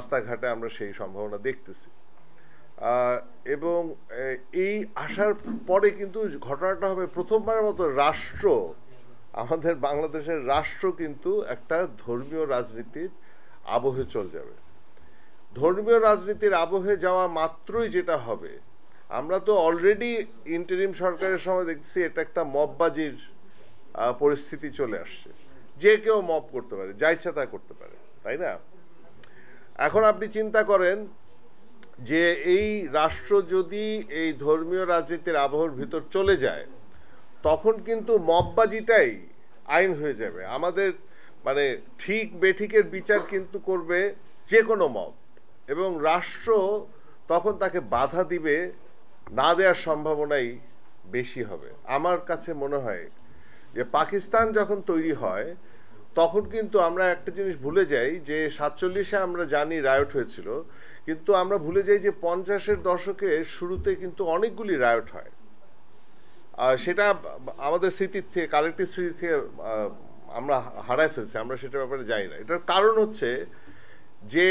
রাস্তাঘাটে আমরা সেই সম্ভাবনা দেখতেছি এবং এই আসার পরে কিন্তু ঘটনাটা হবে প্রথমবারের মতো রাষ্ট্র আমাদের বাংলাদেশের রাষ্ট্র কিন্তু একটা ধর্মীয় রাজনীতির আবহে চলে যাবে। ধর্মীয় রাজনীতির আবহে যাওয়া মাত্রই যেটা হবে, আমরা তো অলরেডি ইন্টারিম সরকারের সময় দেখছি এটা একটা মববাজির পরিস্থিতি চলে আসছে। যে কেউ মব করতে পারে, যা ইচ্ছা তা করতে পারে, তাই না? এখন আপনি চিন্তা করেন যে এই রাষ্ট্র যদি এই ধর্মীয় রাজনীতির আবহের ভিতর চলে যায়, তখন কিন্তু মববাজিটাই আইন হয়ে যাবে। আমাদের মানে ঠিক বেঠিকের বিচার কিন্তু করবে যে কোনো মব, এবং রাষ্ট্র তখন তাকে বাধা দিবে না দেওয়ার সম্ভাবনাই বেশি হবে। আমার কাছে মনে হয় যে পাকিস্তান যখন তৈরি হয় তখন কিন্তু আমরা একটা জিনিস ভুলে যাই যে 47-এ আমরা জানি রায়ট হয়েছিল, কিন্তু আমরা ভুলে যাই যে 50-এর দশকের শুরুতে কিন্তু অনেকগুলি রায়ট হয়। সেটা আমাদের স্মৃতির থেকে, কালেক্টিভ স্মৃতি থেকে আমরা হারায় ফেলছি, আমরা সেটার ব্যাপারে জানি না। এটার কারণ হচ্ছে যে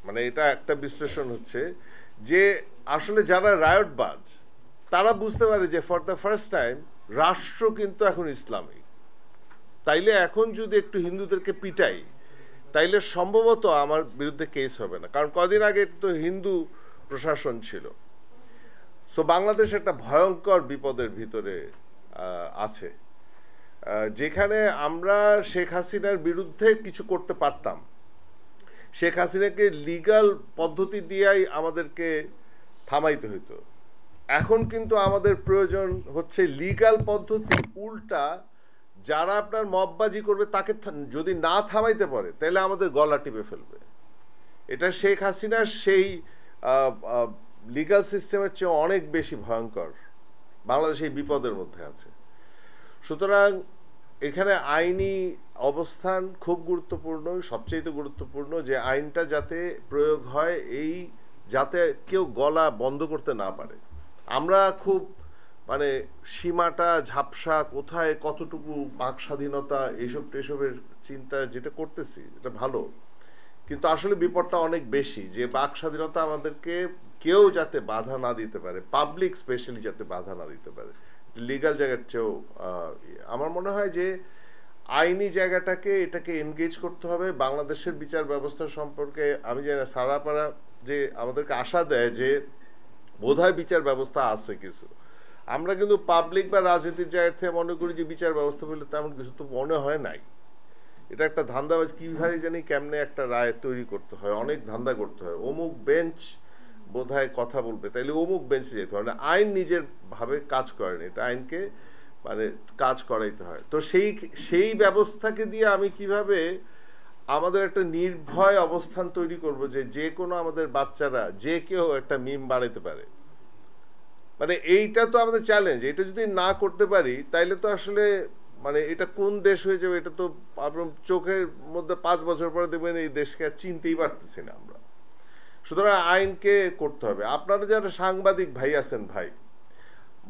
মানে এটা একটা বিশ্লেষণ হচ্ছে যে আসলে যারা রায়টবাজ তারা বুঝতে পারে যে ফর দ্য ফার্স্ট টাইম রাষ্ট্র কিন্তু এখন ইসলামিক। তাইলে এখন যদি একটু হিন্দুদেরকে পিটাই তাইলে সম্ভবত আমার বিরুদ্ধে কেস হবে না, কারণ কদিন আগে তো হিন্দু প্রশাসন ছিল। সো বাংলাদেশ একটা ভয়ঙ্কর বিপদের ভিতরে আছে, যেখানে আমরা শেখ হাসিনার বিরুদ্ধে কিছু করতে পারতাম। শেখ হাসিনাকে লিগ্যাল পদ্ধতি দিয়েই আমাদেরকে থামাইতে হইতো। এখন কিন্তু আমাদের প্রয়োজন হচ্ছে লিগ্যাল পদ্ধতি উল্টা, যারা আপনার মববাজি করবে তাকে যদি না থামাইতে পারে তাহলে আমাদের গলা টিপে ফেলবে। এটা শেখ হাসিনার সেই লিগ্যাল সিস্টেমের চেয়ে অনেক বেশি ভয়ঙ্কর। বাংলাদেশ এই বিপদের মধ্যে আছে। সুতরাং এখানে আইনি অবস্থান খুব গুরুত্বপূর্ণ, সবচেয়ে গুরুত্বপূর্ণ যে আইনটা যাতে প্রয়োগ হয়, এই যাতে কেউ গলা বন্ধ করতে না পারে। আমরা খুব মানে সীমাটা ঝাপসা, কোথায় কতটুকু বাক স্বাধীনতা এইসব টেসবের চিন্তা যেটা করতেছি এটা ভালো, কিন্তু আসলে বিপদটা অনেক বেশি যে বাক স্বাধীনতা আমাদেরকে কেউ যাতে বাধা না দিতে পারে, পাবলিক স্পেশালি যাতে বাধা না দিতে পারে। লিগ্যাল জায়গার চেয়েও আমার মনে হয় যে আইনি জায়গাটাকে এটাকে এনগেজ করতে হবে। বাংলাদেশের বিচার ব্যবস্থা সম্পর্কে আমি জানি না, সারাপাড়া যে আমাদেরকে আশা দেয় যে বোধহয় বিচার ব্যবস্থা আছে কিছু, আমরা কিন্তু পাবলিক বা রাজনীতির জায়গা থেকে মনে করি যে বিচার ব্যবস্থা বলে তেমন কিছু তো মনে হয় নাই। এটা একটা ধান্দাবাজ, কীভাবে জানি কেমনে একটা রায় তৈরি করতে হয়, অনেক ধান্দা করতে হয়। অমুক বেঞ্চ বোধহয় কথা বলবে, তাইলে অমুক বেঞ্চে যেতে হয় না। আইন নিজের ভাবে কাজ করে না, এটা আইনকে মানে কাজ করাইতে হয়। তো সেই ব্যবস্থাকে দিয়ে আমি কিভাবে আমাদের একটা নির্ভয় অবস্থান তৈরি করব যে কোনো আমাদের বাচ্চারা যে কেউ একটা মিম বানাইতে পারে, মানে এইটা তো আমাদের চ্যালেঞ্জ। এটা যদি না করতে পারি তাইলে তো আসলে মানে এটা কোন দেশ হয়ে যাবে, এটা তো আপনার চোখের মধ্যে 5 বছর পরে দেখবেন এই দেশকে চিনতেই পারতেছি না আমরা। সুতরাং আইনকে করতে হবে। আপনারা যারা সাংবাদিক ভাই আছেন, ভাই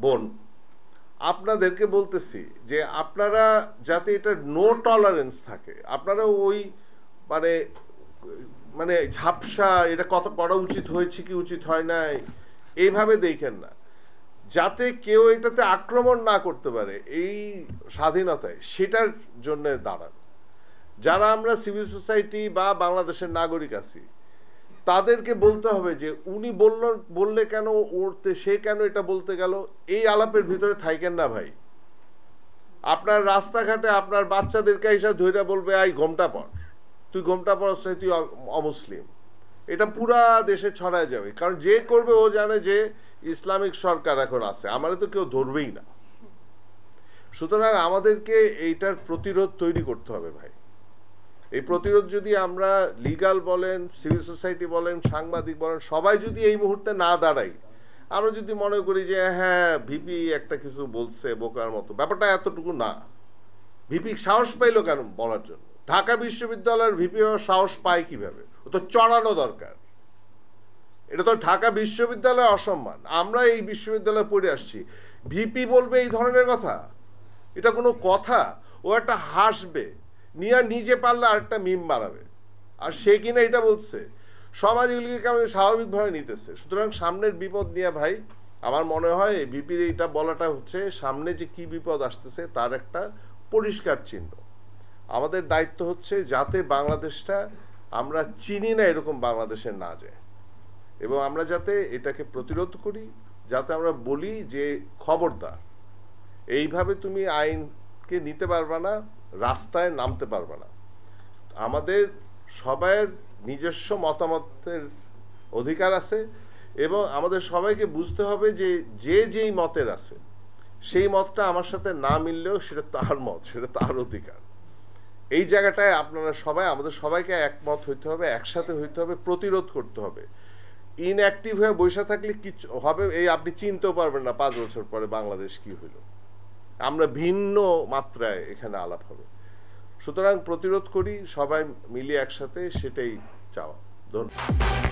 বোন, আপনাদেরকে বলতেছি যে আপনারা যাতে এটা নো টলারেন্স থাকে, আপনারা ওই মানে মানে ঝাপসা এটা কত করা উচিত হয়েছে কি উচিত হয় নাই এইভাবে দেখেন না, যাতে কেউ এটাতে আক্রমণ না করতে পারে এই স্বাধীনতায়, সেটার জন্য দাঁড়ান। যারা আমরা সিভিল সোসাইটি বা বাংলাদেশের নাগরিক আছি তাদেরকে বলতে হবে যে উনি বললে কেন ওরতে, সে কেন এটা বলতে গেল, এই আলাপের ভিতরে থাকেন না ভাই। আপনার রাস্তাঘাটে আপনার বাচ্চাদেরকে এসে ধৈর্য বলবে আই ঘোমটা পর, তুই ঘোমটা পরস নাই, তুই অমুসলিম, এটা পুরা দেশে ছড়ায় যাবে। কারণ যে করবে ও জানে যে ইসলামিক সরকার এখন আছে, আমারে তো কেউ ধরবেই না। সুতরাং আমাদেরকে এইটার প্রতিরোধ তৈরি করতে হবে ভাই। এই প্রতিরোধ যদি আমরা লিগ্যাল বলেন, সিভিল সোসাইটি বলেন, সাংবাদিক বলেন, সবাই যদি এই মুহূর্তে না দাঁড়াই, আমরা যদি মনে করি যে হ্যাঁ ভিপি একটা কিছু বলছে বোকার মতো, ব্যাপারটা এতটুকু না। ভিপি সাহস পাইলো কেন বলার জন্য? ঢাকা বিশ্ববিদ্যালয়ের ভিপি সাহস পায় কিভাবে? ও তো চড়ানো দরকার। এটা তো ঢাকা বিশ্ববিদ্যালয় অসম্মান। আমরা এই বিশ্ববিদ্যালয়ে পড়ে আসছি, ভিপি বলবে এই ধরনের কথা? এটা কোনো কথা? ও একটা হাসবে, নিজে পারলে আরেকটা মিম বানাবে, আর সে কিনা এটা বলছে। সমাজ এগুলিকে আমি স্বাভাবিকভাবে নিতেছে। সুতরাং সামনের বিপদ নিয়ে ভাই আমার মনে হয় ভিপির এইটা বলাটা হচ্ছে সামনে যে কি বিপদ আসতেছে তার একটা পরিষ্কার চিহ্ন। আমাদের দায়িত্ব হচ্ছে যাতে বাংলাদেশটা আমরা চিনি না এরকম বাংলাদেশে না যায়, এবং আমরা যাতে এটাকে প্রতিরোধ করি, যাতে আমরা বলি যে খবরদার এইভাবে তুমি আইনকে নিতে পারবে না, রাস্তায় নামতে পারবে না। আমাদের সবাইয়ের নিজস্ব মতামতের অধিকার আছে, এবং আমাদের সবাইকে বুঝতে হবে যে যে যেই মতের আছে সেই মতটা আমার সাথে না মিললেও সেটা তার মত, সেটা তার অধিকার। এই জায়গাটায় আপনারা সবাই, আমাদের সবাইকে একমত হইতে হবে, একসাথে হইতে হবে, প্রতিরোধ করতে হবে। ইনঅ্যাক্টিভ হয়ে বসে থাকলে কিছু হবে এই আপনি চিনতেও পারবেন না 5 বছর পরে বাংলাদেশ কি হইল। আমরা ভিন্ন মাত্রায় এখানে আলাপ হবে। সুতরাং প্রতিরোধ করি সবাই মিলিয়ে একসাথে, সেটাই চাওয়া। ধন্যবাদ।